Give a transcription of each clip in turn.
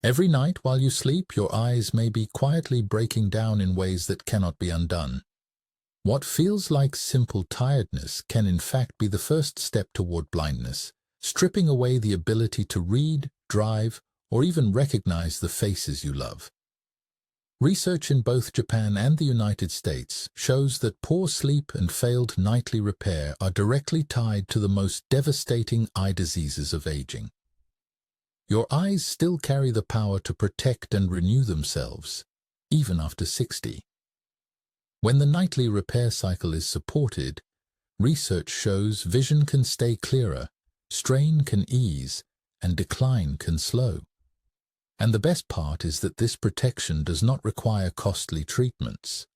Every night while you sleep, your eyes may be quietly breaking down in ways that cannot be undone. What feels like simple tiredness can in fact be the first step toward blindness, stripping away the ability to read, drive, or even recognize the faces you love. Research in both Japan and the United States shows that poor sleep and failed nightly repair are directly tied to the most devastating eye diseases of aging. Your eyes still carry the power to protect and renew themselves, even after 60. When the nightly repair cycle is supported, research shows vision can stay clearer, strain can ease, and decline can slow. And the best part is that this protection does not require costly treatments.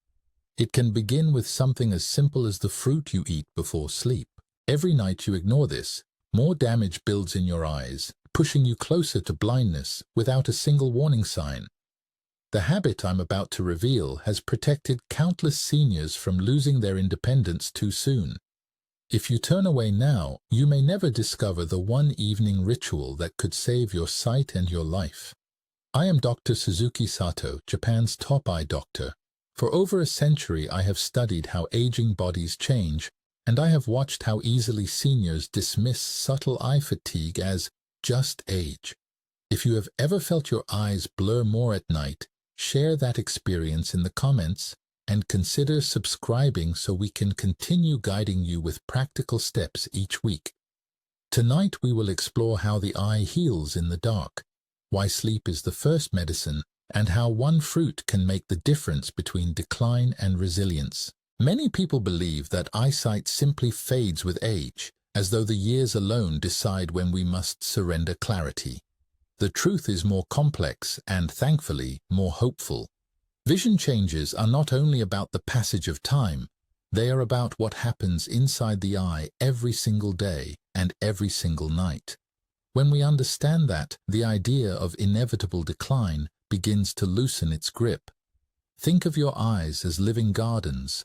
It can begin with something as simple as the fruit you eat before sleep. Every night you ignore this, more damage builds in your eyes, pushing you closer to blindness without a single warning sign. The habit I'm about to reveal has protected countless seniors from losing their independence too soon. If you turn away now, you may never discover the one evening ritual that could save your sight and your life. I am Dr. Suzuki Sato, Japan's top eye doctor. For over a century, I have studied how aging bodies change, and I have watched how easily seniors dismiss subtle eye fatigue as just age. If you have ever felt your eyes blur more at night, share that experience in the comments and consider subscribing so we can continue guiding you with practical steps each week. Tonight we will explore how the eye heals in the dark, why sleep is the first medicine, and how one fruit can make the difference between decline and resilience. Many people believe that eyesight simply fades with age, as though the years alone decide when we must surrender clarity. The truth is more complex and, thankfully, more hopeful. Vision changes are not only about the passage of time, they are about what happens inside the eye every single day and every single night. When we understand that, the idea of inevitable decline begins to loosen its grip. Think of your eyes as living gardens.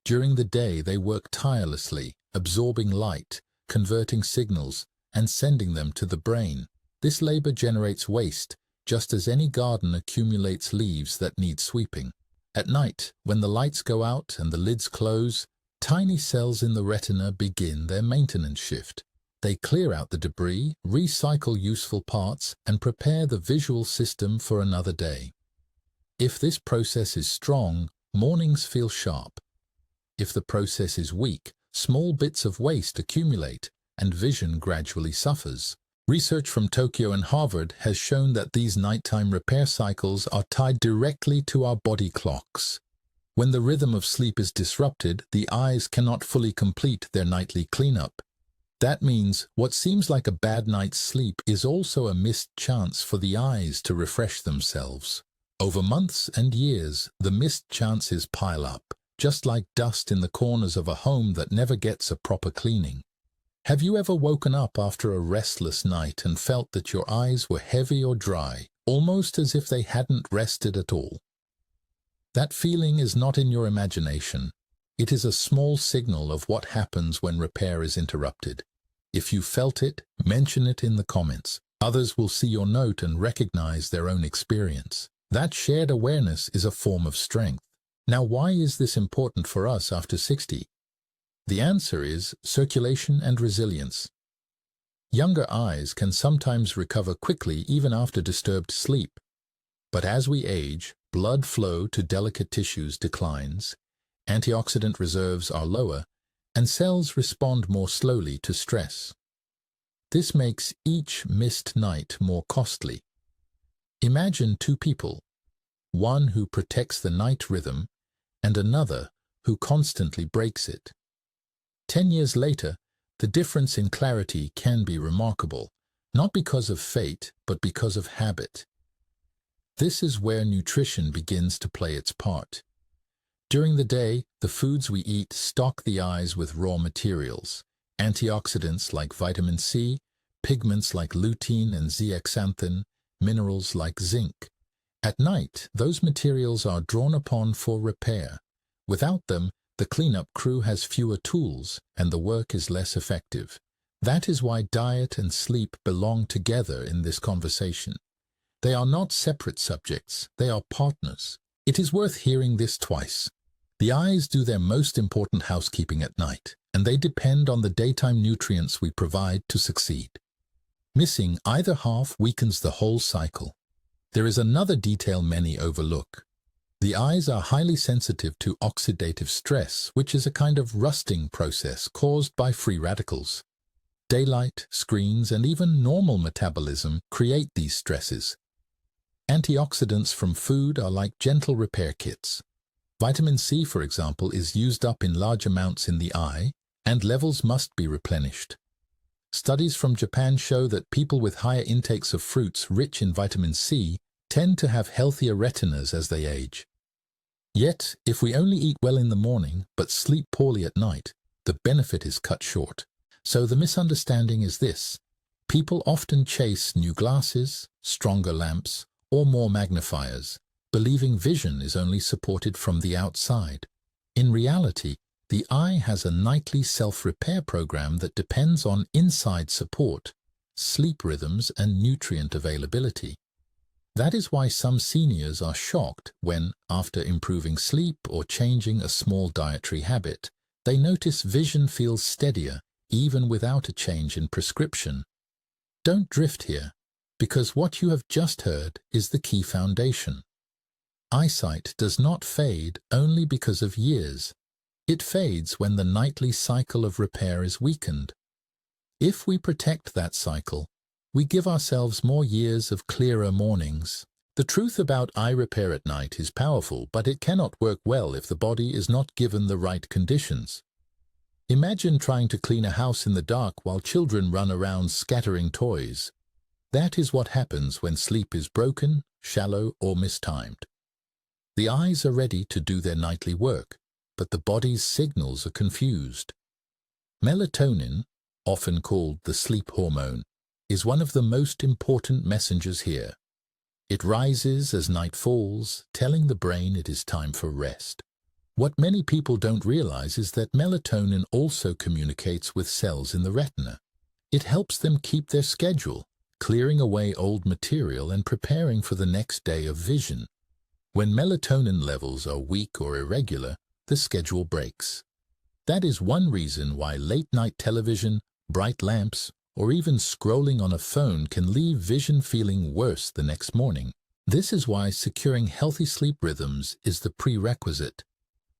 During the day, they work tirelessly, absorbing light, converting signals, and sending them to the brain. This labor generates waste, just as any garden accumulates leaves that need sweeping. At night, when the lights go out and the lids close, tiny cells in the retina begin their maintenance shift. They clear out the debris, recycle useful parts, and prepare the visual system for another day. If this process is strong, mornings feel sharp. If the process is weak, small bits of waste accumulate, and vision gradually suffers. Research from Tokyo and Harvard has shown that these nighttime repair cycles are tied directly to our body clocks. When the rhythm of sleep is disrupted, the eyes cannot fully complete their nightly cleanup. That means what seems like a bad night's sleep is also a missed chance for the eyes to refresh themselves. Over months and years, the missed chances pile up, just like dust in the corners of a home that never gets a proper cleaning. Have you ever woken up after a restless night and felt that your eyes were heavy or dry, almost as if they hadn't rested at all? That feeling is not in your imagination. It is a small signal of what happens when repair is interrupted. If you felt it, mention it in the comments. Others will see your note and recognize their own experience. That shared awareness is a form of strength. Now, why is this important for us after 60? The answer is circulation and resilience. Younger eyes can sometimes recover quickly even after disturbed sleep. But as we age, blood flow to delicate tissues declines, antioxidant reserves are lower, and cells respond more slowly to stress. This makes each missed night more costly. Imagine two people, one who protects the night rhythm and another who constantly breaks it. 10 years later, the difference in clarity can be remarkable, not because of fate, but because of habit. This is where nutrition begins to play its part. During the day, the foods we eat stock the eyes with raw materials, antioxidants like vitamin C, pigments like lutein and zeaxanthin, minerals like zinc. At night, those materials are drawn upon for repair. Without them, the cleanup crew has fewer tools and the work is less effective. That is why diet and sleep belong together in this conversation. They are not separate subjects, they are partners. It is worth hearing this twice. The eyes do their most important housekeeping at night, and they depend on the daytime nutrients we provide to succeed. Missing either half weakens the whole cycle. There is another detail many overlook. The eyes are highly sensitive to oxidative stress, which is a kind of rusting process caused by free radicals. Daylight, screens, and even normal metabolism create these stresses. Antioxidants from food are like gentle repair kits. Vitamin C, for example, is used up in large amounts in the eye, and levels must be replenished. Studies from Japan show that people with higher intakes of fruits rich in vitamin C tend to have healthier retinas as they age. Yet, if we only eat well in the morning but sleep poorly at night, the benefit is cut short. So the misunderstanding is this: people often chase new glasses, stronger lamps, or more magnifiers, believing vision is only supported from the outside. In reality, the eye has a nightly self-repair program that depends on inside support, sleep rhythms, and nutrient availability. That is why some seniors are shocked when, after improving sleep or changing a small dietary habit, they notice vision feels steadier even without a change in prescription. Don't drift here, because what you have just heard is the key foundation. Eyesight does not fade only because of years. It fades when the nightly cycle of repair is weakened. If we protect that cycle, we give ourselves more years of clearer mornings. The truth about eye repair at night is powerful, but it cannot work well if the body is not given the right conditions. Imagine trying to clean a house in the dark while children run around scattering toys. That is what happens when sleep is broken, shallow, or mistimed. The eyes are ready to do their nightly work, but the body's signals are confused. Melatonin, often called the sleep hormone, is one of the most important messengers here. It rises as night falls, telling the brain it is time for rest. What many people don't realize is that melatonin also communicates with cells in the retina. It helps them keep their schedule, clearing away old material and preparing for the next day of vision. When melatonin levels are weak or irregular, the schedule breaks. That is one reason why late-night television, bright lamps, or even scrolling on a phone can leave vision feeling worse the next morning. This is why securing healthy sleep rhythms is the prerequisite.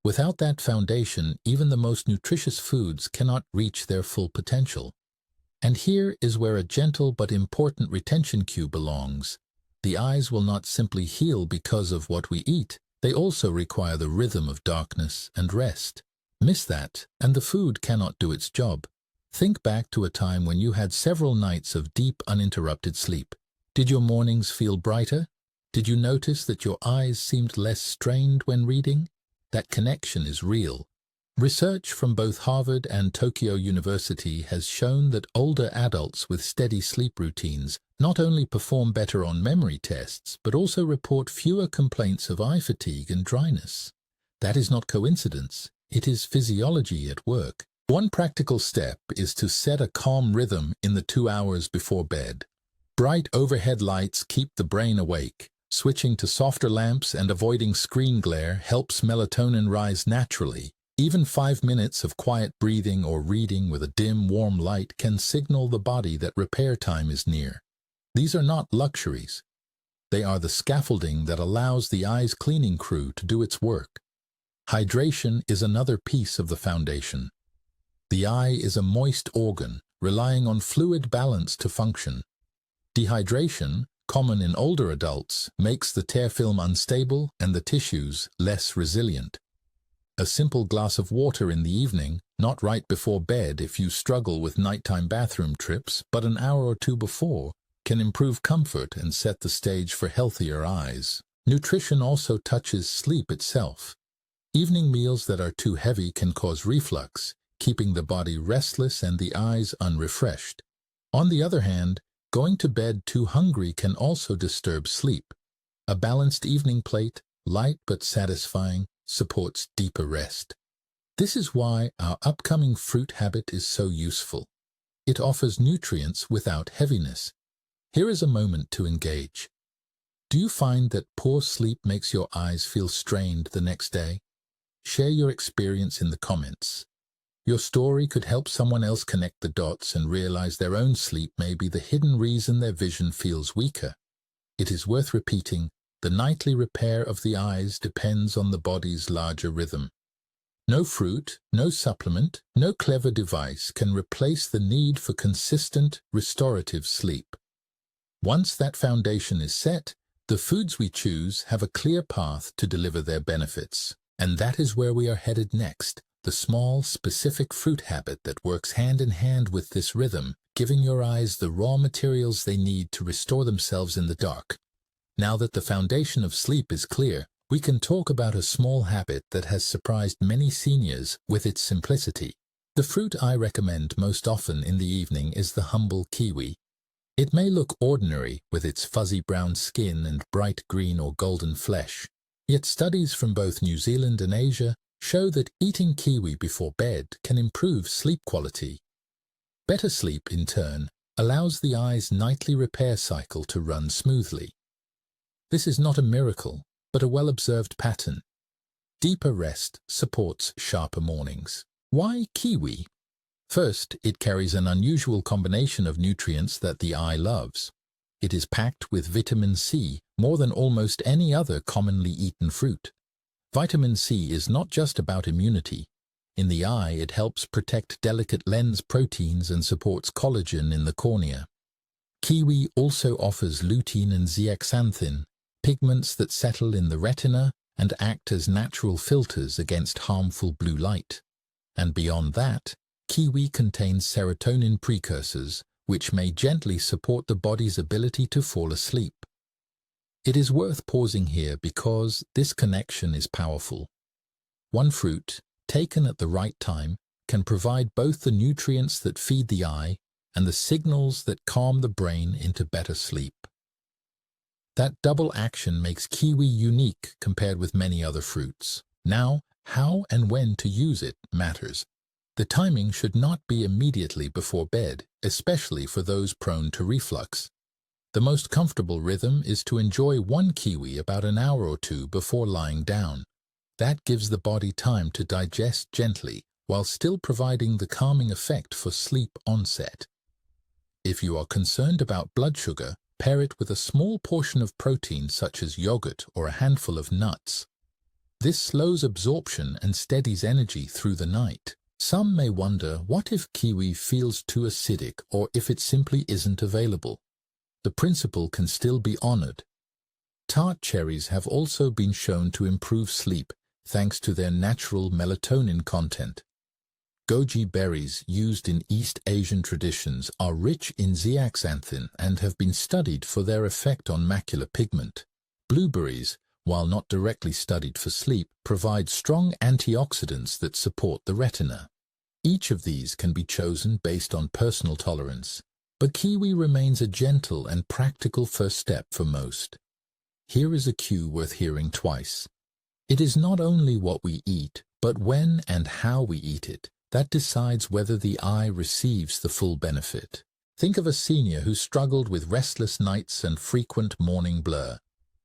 Without that foundation, even the most nutritious foods cannot reach their full potential. And here is where a gentle but important retention cue belongs. The eyes will not simply heal because of what we eat. They also require the rhythm of darkness and rest. Miss that, and the food cannot do its job. Think back to a time when you had several nights of deep, uninterrupted sleep. Did your mornings feel brighter? Did you notice that your eyes seemed less strained when reading? That connection is real. Research from both Harvard and Tokyo University has shown that older adults with steady sleep routines not only perform better on memory tests, but also report fewer complaints of eye fatigue and dryness. That is not coincidence. It is physiology at work. One practical step is to set a calm rhythm in the 2 hours before bed. Bright overhead lights keep the brain awake. Switching to softer lamps and avoiding screen glare helps melatonin rise naturally. Even 5 minutes of quiet breathing or reading with a dim, warm light can signal the body that repair time is near. These are not luxuries. They are the scaffolding that allows the eye's cleaning crew to do its work. Hydration is another piece of the foundation. The eye is a moist organ, relying on fluid balance to function. Dehydration, common in older adults, makes the tear film unstable and the tissues less resilient. A simple glass of water in the evening, not right before bed if you struggle with nighttime bathroom trips, but an hour or two before, can improve comfort and set the stage for healthier eyes. Nutrition also touches sleep itself. Evening meals that are too heavy can cause reflux, keeping the body restless and the eyes unrefreshed. On the other hand, going to bed too hungry can also disturb sleep. A balanced evening plate, light but satisfying, supports deeper rest. This is why our upcoming fruit habit is so useful. It offers nutrients without heaviness. Here is a moment to engage. Do you find that poor sleep makes your eyes feel strained the next day? Share your experience in the comments. Your story could help someone else connect the dots and realize their own sleep may be the hidden reason their vision feels weaker. It is worth repeating, the nightly repair of the eyes depends on the body's larger rhythm. No fruit, no supplement, no clever device can replace the need for consistent, restorative sleep. Once that foundation is set, the foods we choose have a clear path to deliver their benefits. And that is where we are headed next, the small, specific fruit habit that works hand in hand with this rhythm, giving your eyes the raw materials they need to restore themselves in the dark. Now that the foundation of sleep is clear, we can talk about a small habit that has surprised many seniors with its simplicity. The fruit I recommend most often in the evening is the humble kiwi. It may look ordinary with its fuzzy brown skin and bright green or golden flesh, yet studies from both New Zealand and Asia show that eating kiwi before bed can improve sleep quality. Better sleep, in turn, allows the eye's nightly repair cycle to run smoothly. This is not a miracle, but a well-observed pattern. Deeper rest supports sharper mornings. Why kiwi? First, it carries an unusual combination of nutrients that the eye loves. It is packed with vitamin C, more than almost any other commonly eaten fruit. Vitamin C is not just about immunity. In the eye, it helps protect delicate lens proteins and supports collagen in the cornea. Kiwi also offers lutein and zeaxanthin, pigments that settle in the retina and act as natural filters against harmful blue light. And beyond that, kiwi contains serotonin precursors, which may gently support the body's ability to fall asleep. It is worth pausing here because this connection is powerful. One fruit, taken at the right time, can provide both the nutrients that feed the eye and the signals that calm the brain into better sleep. That double action makes kiwi unique compared with many other fruits. Now, how and when to use it matters. The timing should not be immediately before bed, especially for those prone to reflux. The most comfortable rhythm is to enjoy one kiwi about an hour or two before lying down. That gives the body time to digest gently while still providing the calming effect for sleep onset. If you are concerned about blood sugar, pair it with a small portion of protein such as yogurt or a handful of nuts. This slows absorption and steadies energy through the night. Some may wonder, what if kiwi feels too acidic or if it simply isn't available? The principle can still be honored. Tart cherries have also been shown to improve sleep thanks to their natural melatonin content. Goji berries used in East Asian traditions are rich in zeaxanthin and have been studied for their effect on macular pigment. Blueberries, while not directly studied for sleep, provide strong antioxidants that support the retina. Each of these can be chosen based on personal tolerance, but kiwi remains a gentle and practical first step for most. Here is a cue worth hearing twice. It is not only what we eat, but when and how we eat it that decides whether the eye receives the full benefit. Think of a senior who struggled with restless nights and frequent morning blur.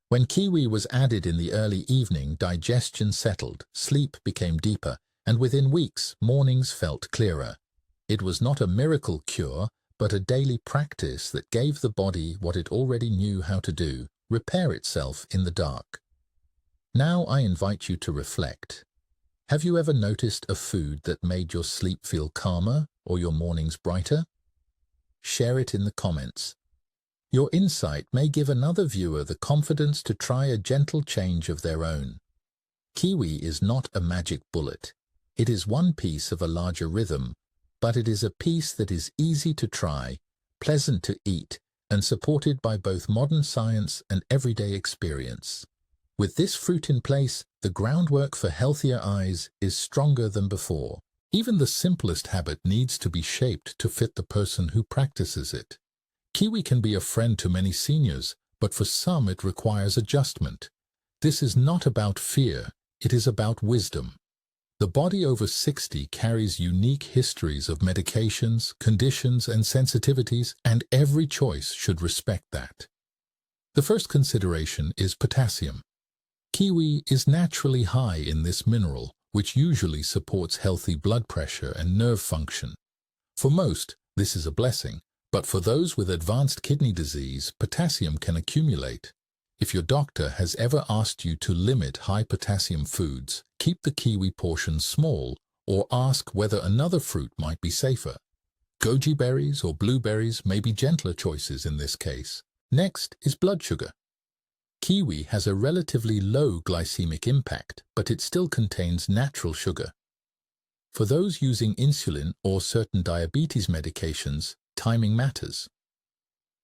When kiwi was added in the early evening, digestion settled, sleep became deeper, and within weeks, mornings felt clearer. It was not a miracle cure, but a daily practice that gave the body what it already knew how to do, repair itself in the dark. Now I invite you to reflect. Have you ever noticed a food that made your sleep feel calmer or your mornings brighter? Share it in the comments. Your insight may give another viewer the confidence to try a gentle change of their own. Kiwi is not a magic bullet. It is one piece of a larger rhythm, but it is a piece that is easy to try, pleasant to eat, and supported by both modern science and everyday experience. With this fruit in place, the groundwork for healthier eyes is stronger than before. Even the simplest habit needs to be shaped to fit the person who practices it. Kiwi can be a friend to many seniors, but for some it requires adjustment. This is not about fear, it is about wisdom. The body over 60 carries unique histories of medications, conditions, and sensitivities, and every choice should respect that. The first consideration is potassium. Kiwi is naturally high in this mineral, which usually supports healthy blood pressure and nerve function. For most, this is a blessing, but for those with advanced kidney disease, potassium can accumulate. If your doctor has ever asked you to limit high potassium foods, keep the kiwi portion small or ask whether another fruit might be safer. Goji berries or blueberries may be gentler choices in this case. Next is blood sugar. Kiwi has a relatively low glycemic impact, but it still contains natural sugar. For those using insulin or certain diabetes medications, timing matters.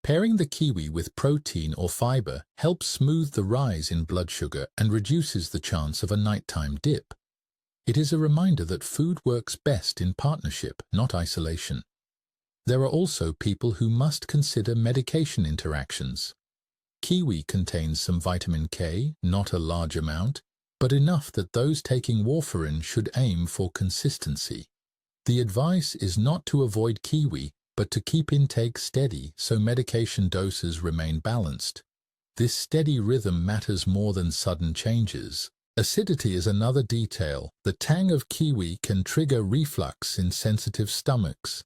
Pairing the kiwi with protein or fiber helps smooth the rise in blood sugar and reduces the chance of a nighttime dip. It is a reminder that food works best in partnership, not isolation. There are also people who must consider medication interactions. Kiwi contains some vitamin K, not a large amount, but enough that those taking warfarin should aim for consistency. The advice is not to avoid kiwi, but to keep intake steady so medication doses remain balanced. This steady rhythm matters more than sudden changes. Acidity is another detail. The tang of kiwi can trigger reflux in sensitive stomachs.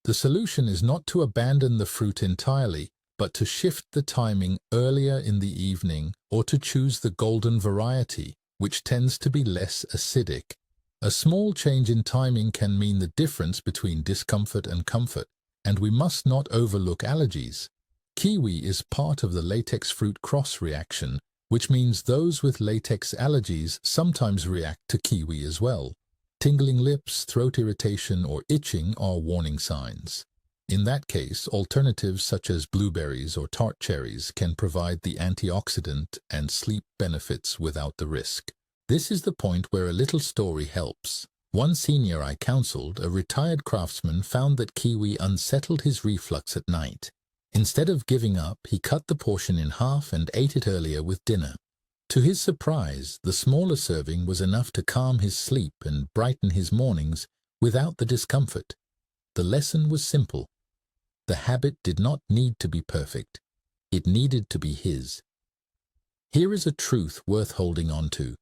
The solution is not to abandon the fruit entirely, but to shift the timing earlier in the evening or to choose the golden variety, which tends to be less acidic. A small change in timing can mean the difference between discomfort and comfort, and we must not overlook allergies. Kiwi is part of the latex fruit cross reaction, which means those with latex allergies sometimes react to kiwi as well. Tingling lips, throat irritation, or itching are warning signs. In that case, alternatives such as blueberries or tart cherries can provide the antioxidant and sleep benefits without the risk. This is the point where a little story helps. One senior I counseled, a retired craftsman, found that kiwi unsettled his reflux at night. Instead of giving up, he cut the portion in half and ate it earlier with dinner. To his surprise, the smaller serving was enough to calm his sleep and brighten his mornings without the discomfort. The lesson was simple. The habit did not need to be perfect. It needed to be his. Here is a truth worth holding on to.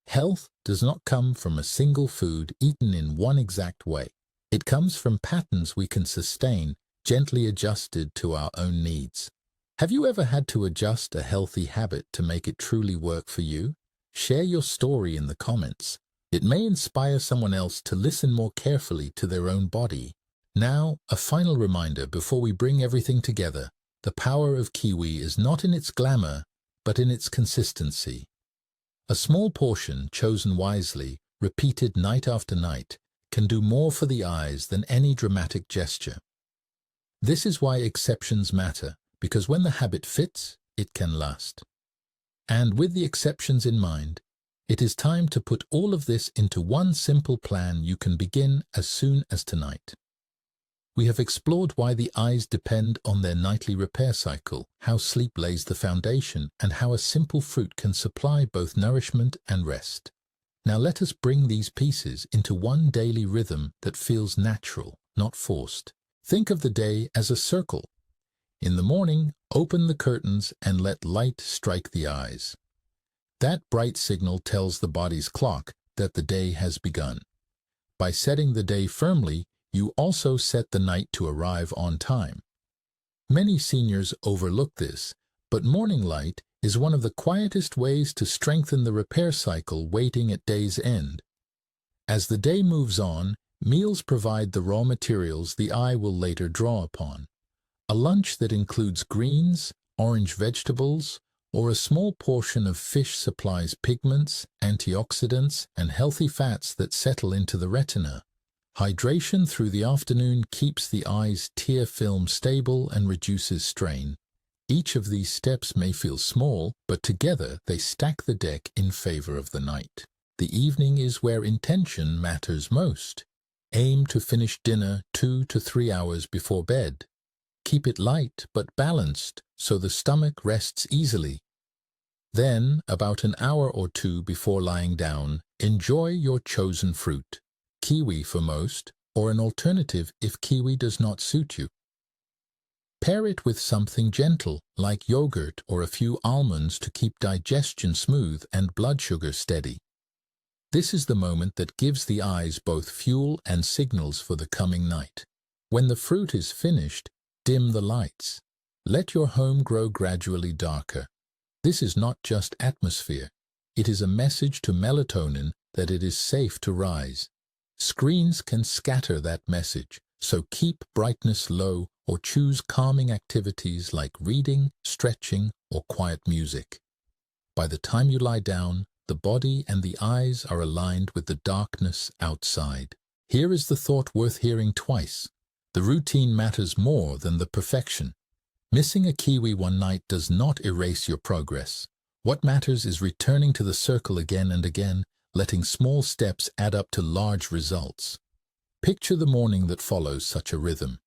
Health does not come from a single food eaten in one exact way. It comes from patterns we can sustain, gently adjusted to our own needs. Have you ever had to adjust a healthy habit to make it truly work for you? Share your story in the comments. It may inspire someone else to listen more carefully to their own body. Now, a final reminder before we bring everything together. The power of kiwi is not in its glamour, but in its consistency. A small portion, chosen wisely, repeated night after night, can do more for the eyes than any dramatic gesture. This is why exceptions matter, because when the habit fits, it can last. And with the exceptions in mind, it is time to put all of this into one simple plan you can begin as soon as tonight. We have explored why the eyes depend on their nightly repair cycle, how sleep lays the foundation, and how a simple fruit can supply both nourishment and rest. Now let us bring these pieces into one daily rhythm that feels natural, not forced. Think of the day as a circle. In the morning, open the curtains and let light strike the eyes. That bright signal tells the body's clock that the day has begun. By setting the day firmly, you also set the night to arrive on time. Many seniors overlook this, but morning light is one of the quietest ways to strengthen the repair cycle waiting at day's end. As the day moves on, meals provide the raw materials the eye will later draw upon. A lunch that includes greens, orange vegetables, or a small portion of fish supplies pigments, antioxidants, and healthy fats that settle into the retina. Hydration through the afternoon keeps the eye's tear film stable and reduces strain. Each of these steps may feel small, but together they stack the deck in favor of the night. The evening is where intention matters most. Aim to finish dinner 2 to 3 hours before bed. Keep it light but balanced so the stomach rests easily. Then, about an hour or two before lying down, enjoy your chosen fruit. Kiwi for most, or an alternative if kiwi does not suit you. Pair it with something gentle, like yogurt or a few almonds to keep digestion smooth and blood sugar steady. This is the moment that gives the eyes both fuel and signals for the coming night. When the fruit is finished, dim the lights. Let your home grow gradually darker. This is not just atmosphere. It is a message to melatonin that it is safe to rise. Screens can scatter that message, so keep brightness low or choose calming activities like reading, stretching, or quiet music. By the time you lie down, the body and the eyes are aligned with the darkness outside. Here is the thought worth hearing twice. The routine matters more than the perfection. Missing a kiwi one night does not erase your progress. What matters is returning to the circle again and again, letting small steps add up to large results. Picture the morning that follows such a rhythm.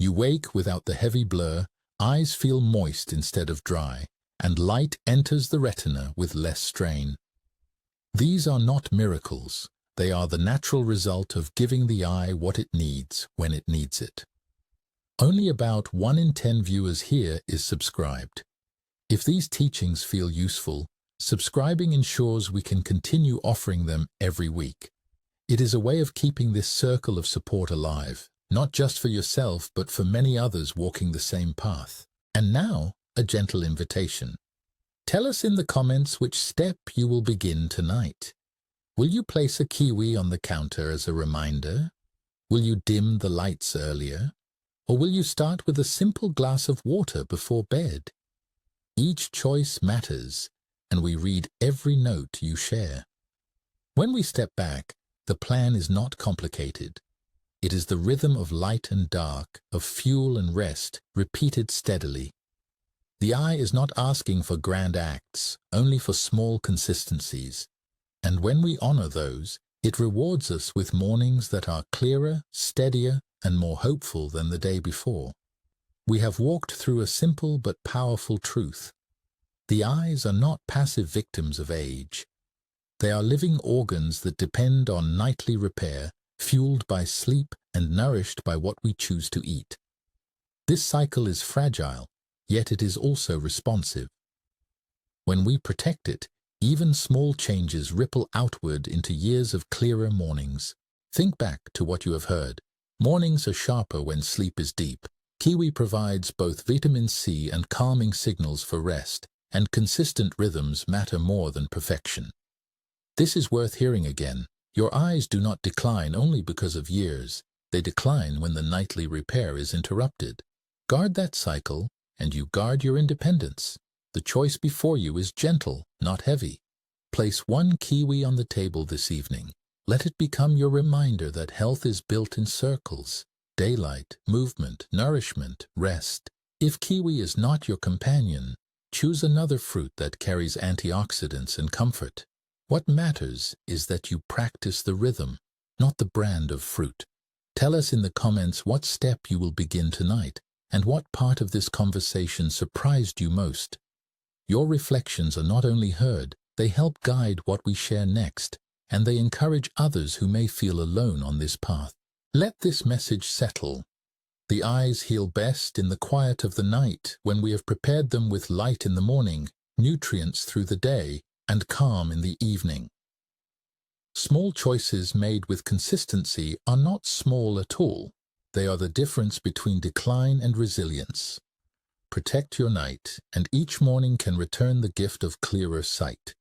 You wake without the heavy blur, eyes feel moist instead of dry, and light enters the retina with less strain. These are not miracles. They are the natural result of giving the eye what it needs when it needs it. Only about 1 in 10 viewers here is subscribed. If these teachings feel useful, subscribing ensures we can continue offering them every week. It is a way of keeping this circle of support alive, not just for yourself, but for many others walking the same path. And now, a gentle invitation. Tell us in the comments which step you will begin tonight. Will you place a kiwi on the counter as a reminder? Will you dim the lights earlier? Or will you start with a simple glass of water before bed? Each choice matters, and we read every note you share. When we step back, the plan is not complicated. It is the rhythm of light and dark, of fuel and rest, repeated steadily. The eye is not asking for grand acts, only for small consistencies. And when we honor those, it rewards us with mornings that are clearer, steadier, and more hopeful than the day before. We have walked through a simple but powerful truth. The eyes are not passive victims of age. They are living organs that depend on nightly repair, fueled by sleep and nourished by what we choose to eat. This cycle is fragile, yet it is also responsive. When we protect it, even small changes ripple outward into years of clearer mornings. Think back to what you have heard. Mornings are sharper when sleep is deep. Kiwi provides both vitamin C and calming signals for rest, and consistent rhythms matter more than perfection. This is worth hearing again. Your eyes do not decline only because of years. They decline when the nightly repair is interrupted. Guard that cycle, and you guard your independence. The choice before you is gentle, not heavy. Place 1 kiwi on the table this evening. Let it become your reminder that health is built in circles: daylight, movement, nourishment, rest. If kiwi is not your companion, choose another fruit that carries antioxidants and comfort. What matters is that you practice the rhythm, not the brand of fruit. Tell us in the comments what step you will begin tonight, and what part of this conversation surprised you most. Your reflections are not only heard, they help guide what we share next, and they encourage others who may feel alone on this path. Let this message settle. The eyes heal best in the quiet of the night, when we have prepared them with light in the morning, nutrients through the day, and calm in the evening. Small choices made with consistency are not small at all. They are the difference between decline and resilience. Protect your night, and each morning can return the gift of clearer sight.